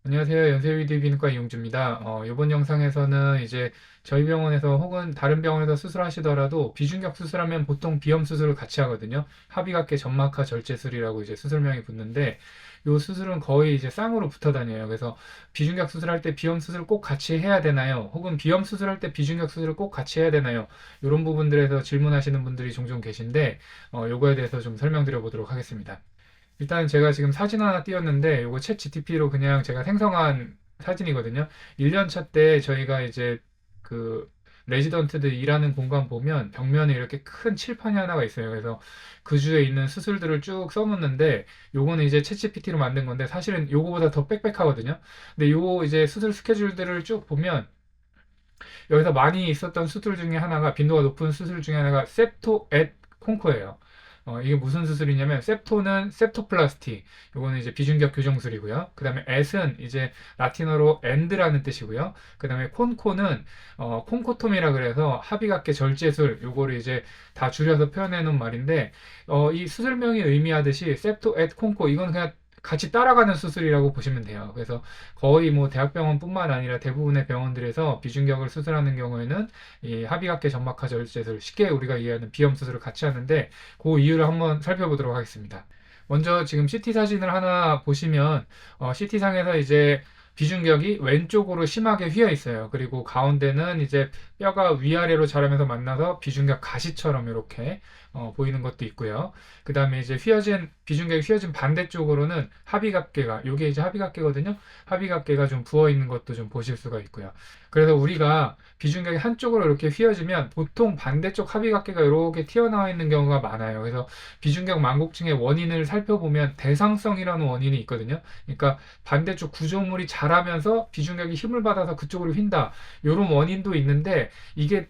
안녕하세요. 연세위드비인과 이용주입니다. 이번 영상에서는 이제 저희 병원에서 혹은 다른 병원에서 수술하시더라도 비중격 수술하면 보통 비염 수술을 같이 하거든요. 합의각계 점막하 절제술이라고 이제 수술명이 붙는데 이 수술은 거의 이제 쌍으로 붙어 다녀요. 그래서 비중격 수술할 때 비염 수술 꼭 같이 해야 되나요? 혹은 비염 수술할 때 비중격 수술을 꼭 같이 해야 되나요? 이런 부분들에서 질문하시는 분들이 종종 계신데 요거에 대해서 좀 설명드려 보도록 하겠습니다. 일단 제가 지금 사진 하나 띄웠는데 이거 챗 GTP로 그냥 제가 생성한 사진이거든요. 1년 차 때 저희가 이제 그 레지던트들 일하는 공간 보면 벽면에 이렇게 큰 칠판이 하나가 있어요. 그래서 그 주에 있는 수술들을 쭉 써놓는데 요거는 이제 챗 GPT로 만든 건데 사실은 요거보다 더 빽빽하거든요. 근데 요 이제 수술 스케줄들을 쭉 보면 여기서 많이 있었던 수술 중에 하나가 빈도가 높은 수술 중에 하나가 septo at 콩코예요. 이게 무슨 수술이냐면 septo는 septoplasty, 이거는 이제 비중격 교정술이고요. 그 다음에 at은 이제 라틴어로 end라는 뜻이고요. 그 다음에 콘코는 콩코톰이라 그래서 합의각계 절제술, 요거를 이제 다 줄여서 표현해 놓은 말인데 이 수술명이 의미하듯이 septo at 콩코, 이건 그냥 같이 따라가는 수술이라고 보시면 돼요. 그래서 거의 뭐 대학병원뿐만 아니라 대부분의 병원들에서 비중격을 수술하는 경우에는 이 합의각계 점막하 절제술, 쉽게 우리가 이해하는 비염 수술을 같이 하는데 그 이유를 한번 살펴보도록 하겠습니다. 먼저 지금 CT 사진을 하나 보시면 CT 상에서 이제 비중격이 왼쪽으로 심하게 휘어 있어요. 그리고 가운데는 이제 뼈가 위아래로 자라면서 만나서 비중격 가시처럼 이렇게 보이는 것도 있고요. 그 다음에 이제 비중격이 휘어진 반대쪽으로는 합의각계가, 요게 이제 합의각계거든요. 합의각계가 좀 부어 있는 것도 좀 보실 수가 있고요. 그래서 우리가 비중격이 한쪽으로 이렇게 휘어지면 보통 반대쪽 합의각계가 이렇게 튀어나와 있는 경우가 많아요. 그래서 비중격 만곡증의 원인을 살펴보면 대상성이라는 원인이 있거든요. 그러니까 반대쪽 구조물이 자라면서 비중격이 힘을 받아서 그쪽으로 휜다, 이런 원인도 있는데 이게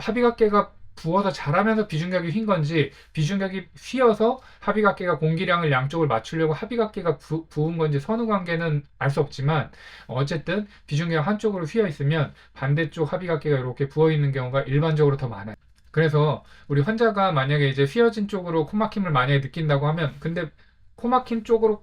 합의각계가 부어서 자라면서 비중격이 휜 건지 비중격이 휘어서 합의각계가 공기량을 양쪽을 맞추려고 합의각계가 부은 건지 선후 관계는 알 수 없지만 어쨌든 비중격 한쪽으로 휘어 있으면 반대쪽 합의각계가 이렇게 부어 있는 경우가 일반적으로 더 많아요. 그래서 우리 환자가 만약에 이제 휘어진 쪽으로 코막힘을 만약에 느낀다고 하면, 근데 코막힘 쪽으로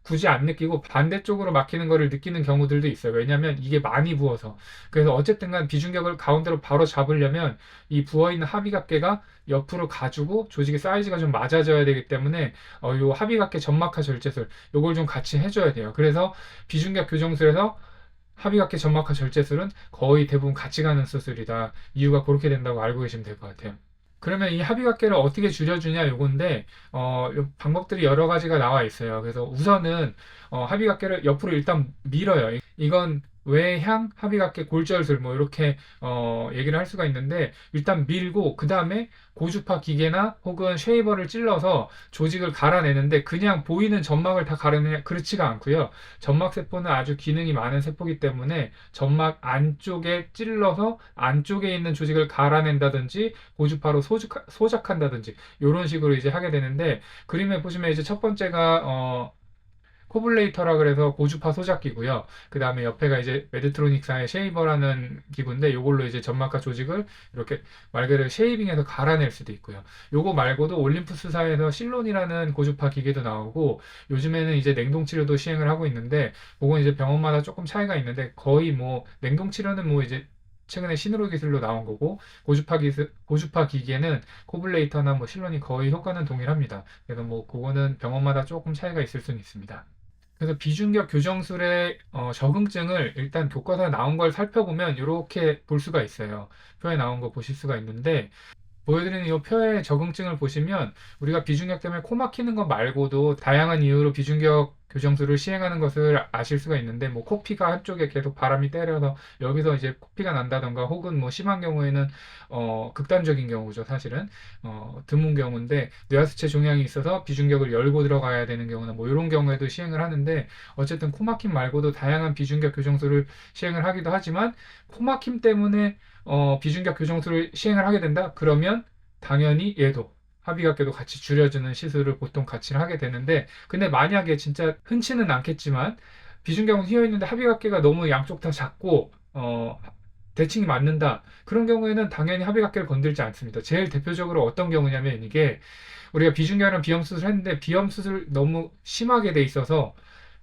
굳이 안 느끼고 반대쪽으로 막히는 거를 느끼는 경우들도 있어요. 왜냐하면 이게 많이 부어서. 그래서 어쨌든 간 비중격을 가운데로 바로 잡으려면 이 부어있는 합의각계가 옆으로 가주고 조직의 사이즈가 좀 맞아져야 되기 때문에 요 합의각계 점막하 절제술 요걸 좀 같이 해줘야 돼요. 그래서 비중격 교정술에서 합의각계 점막하 절제술은 거의 대부분 같이 가는 수술이다. 이유가 그렇게 된다고 알고 계시면 될 것 같아요. 그러면 이 합의각계를 어떻게 줄여주냐 요건데 요 방법들이 여러 가지가 나와 있어요. 그래서 우선은 합의각계를 옆으로 일단 밀어요. 이건 외향 합의각계 골절술 뭐 이렇게 얘기를 할 수가 있는데, 일단 밀고 그 다음에 고주파 기계나 혹은 쉐이버를 찔러서 조직을 갈아내는데 그냥 보이는 점막을 다 갈아내냐, 그렇지가 않고요. 점막 세포는 아주 기능이 많은 세포이기 때문에 점막 안쪽에 찔러서 안쪽에 있는 조직을 갈아낸다든지 고주파로 소작한다든지 이런 식으로 이제 하게 되는데, 그림에 보시면 이제 첫 번째가 코블레이터라 그래서 고주파 소작기고요. 그 다음에 옆에가 이제 메드트로닉사의 쉐이버라는 기구인데 이걸로 이제 점막과 조직을 이렇게 말 그대로 쉐이빙해서 갈아낼 수도 있고요. 요거 말고도 올림푸스사에서 실론이라는 고주파 기계도 나오고 요즘에는 이제 냉동 치료도 시행을 하고 있는데 그건 이제 병원마다 조금 차이가 있는데 거의 뭐 냉동 치료는 뭐 이제 최근에 신으로 기술로 나온 거고 고주파 기계는 코블레이터나 뭐 실론이 거의 효과는 동일합니다. 그래서 뭐 그거는 병원마다 조금 차이가 있을 수는 있습니다. 그래서 비중격 교정술의 적응증을 일단 교과서에 나온 걸 살펴보면 이렇게 볼 수가 있어요. 표에 나온 거 보실 수가 있는데, 보여드리는 이 표의 적응증을 보시면 우리가 비중격 때문에 코 막히는 것 말고도 다양한 이유로 비중격 교정술을 시행하는 것을 아실 수가 있는데, 뭐 코피가 한쪽에 계속 바람이 때려서 여기서 이제 코피가 난다던가, 혹은 뭐 심한 경우에는 극단적인 경우죠. 사실은 드문 경우인데 뇌하수체 종양이 있어서 비중격을 열고 들어가야 되는 경우나 뭐 이런 경우에도 시행을 하는데, 어쨌든 코막힘 말고도 다양한 비중격 교정술을 시행을 하기도 하지만 코막힘 때문에 비중격 교정술을 시행을 하게 된다? 그러면 당연히 얘도 합의각계도 같이 줄여주는 시술을 보통 같이 하게 되는데, 근데 만약에 진짜 흔치는 않겠지만 비중격은 휘어있는데 합의각계가 너무 양쪽 다 작고 대칭이 맞는다, 그런 경우에는 당연히 합의각계를 건들지 않습니다. 제일 대표적으로 어떤 경우냐면, 이게 우리가 비중격이랑 비염 수술을 했는데 비염 수술 너무 심하게 돼 있어서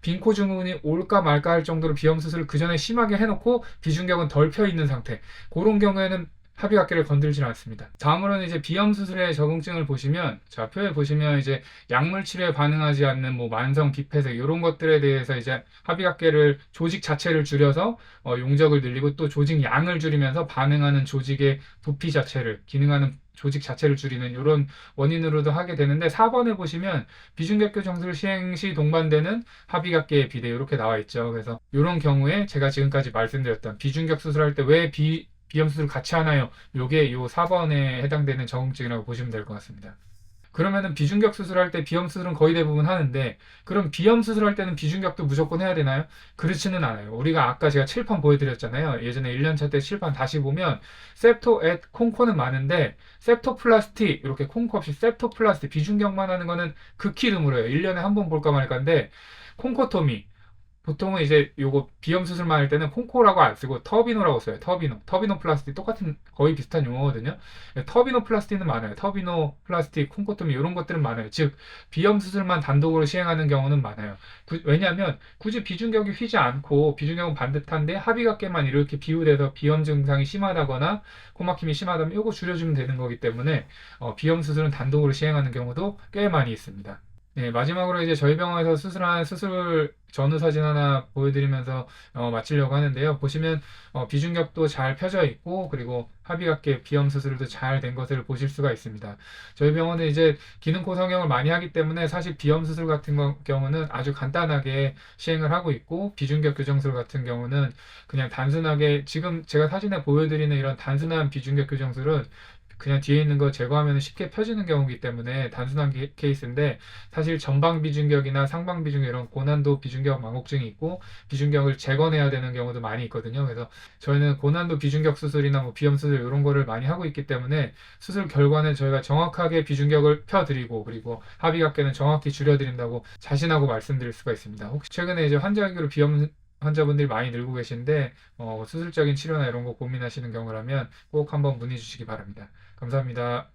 빈코 증후군이 올까 말까 할 정도로 비염 수술을 그 전에 심하게 해놓고 비중격은 덜 펴 있는 상태. 그런 경우에는 합의각계를 건들지는 않습니다. 다음으로는 이제 비염 수술의 적응증을 보시면, 자, 표에 보시면 이제 약물 치료에 반응하지 않는 뭐 만성 비폐색 이런 것들에 대해서 이제 합의각계를 조직 자체를 줄여서 용적을 늘리고 또 조직 양을 줄이면서 반응하는 조직의 부피 자체를 기능하는 조직 자체를 줄이는 이런 원인으로도 하게 되는데, 4번에 보시면 비중격교 정술 시행 시 동반되는 합의각계의 비대 이렇게 나와 있죠. 그래서 이런 경우에 제가 지금까지 말씀드렸던 비중격 수술할 때 왜 비염 수술 같이 하나요? 요게 요 4번에 해당되는 적응증이라고 보시면 될 것 같습니다. 그러면은 비중격 수술할 때 비염 수술은 거의 대부분 하는데, 그럼 비염 수술할 때는 비중격도 무조건 해야 되나요? 그렇지는 않아요. 우리가 아까 제가 칠판 보여드렸잖아요. 예전에 1년차 때 칠판 다시 보면 septo at 콩코는 많은데 septoplasty 이렇게 콩코 없이 septoplasty 비중격만 하는 거는 극히 드물어요. 1년에 한 번 볼까 말까인데, 콩코토미 보통은 이제 요거 비염 수술만 할 때는 콩코라고 안 쓰고 터비노라고 써요. 터비노 플라스틱 똑같은 거의 비슷한 용어거든요. 터비노 플라스틱은 많아요. 터비노 플라스틱, 콩코토미 이런 것들은 많아요. 즉 비염 수술만 단독으로 시행하는 경우는 많아요. 왜냐하면 굳이 비중격이 휘지 않고 비중격은 반듯한데 합의각계만 이렇게 비우돼서 비염 증상이 심하다거나 코막힘이 심하다면 이거 줄여주면 되는 거기 때문에 비염 수술은 단독으로 시행하는 경우도 꽤 많이 있습니다. 네, 마지막으로 이제 저희 병원에서 수술한 수술 전후 사진 하나 보여드리면서 마치려고 하는데요. 보시면 비중격도 잘 펴져 있고 그리고 합의각계 비염 수술도 잘 된 것을 보실 수가 있습니다. 저희 병원은 이제 기능코 성형을 많이 하기 때문에 사실 비염 수술 같은 경우는 아주 간단하게 시행을 하고 있고, 비중격 교정술 같은 경우는 그냥 단순하게 지금 제가 사진에 보여드리는 이런 단순한 비중격 교정술은 그냥 뒤에 있는 거 제거하면 쉽게 펴지는 경우이기 때문에 단순한 케이스인데, 사실 전방 비중격이나 상방 비중격 이런 고난도 비중격 망곡증이 있고 비중격을 재건해야 되는 경우도 많이 있거든요. 그래서 저희는 고난도 비중격 수술이나 뭐 비염 수술 이런 거를 많이 하고 있기 때문에 수술 결과는 저희가 정확하게 비중격을 펴드리고 그리고 합의각계는 정확히 줄여드린다고 자신하고 말씀드릴 수가 있습니다. 혹시 최근에 이제 환자기로 비염 환자분들이 많이 늘고 계신데 수술적인 치료나 이런 거 고민하시는 경우라면 꼭 한번 문의 주시기 바랍니다. 감사합니다.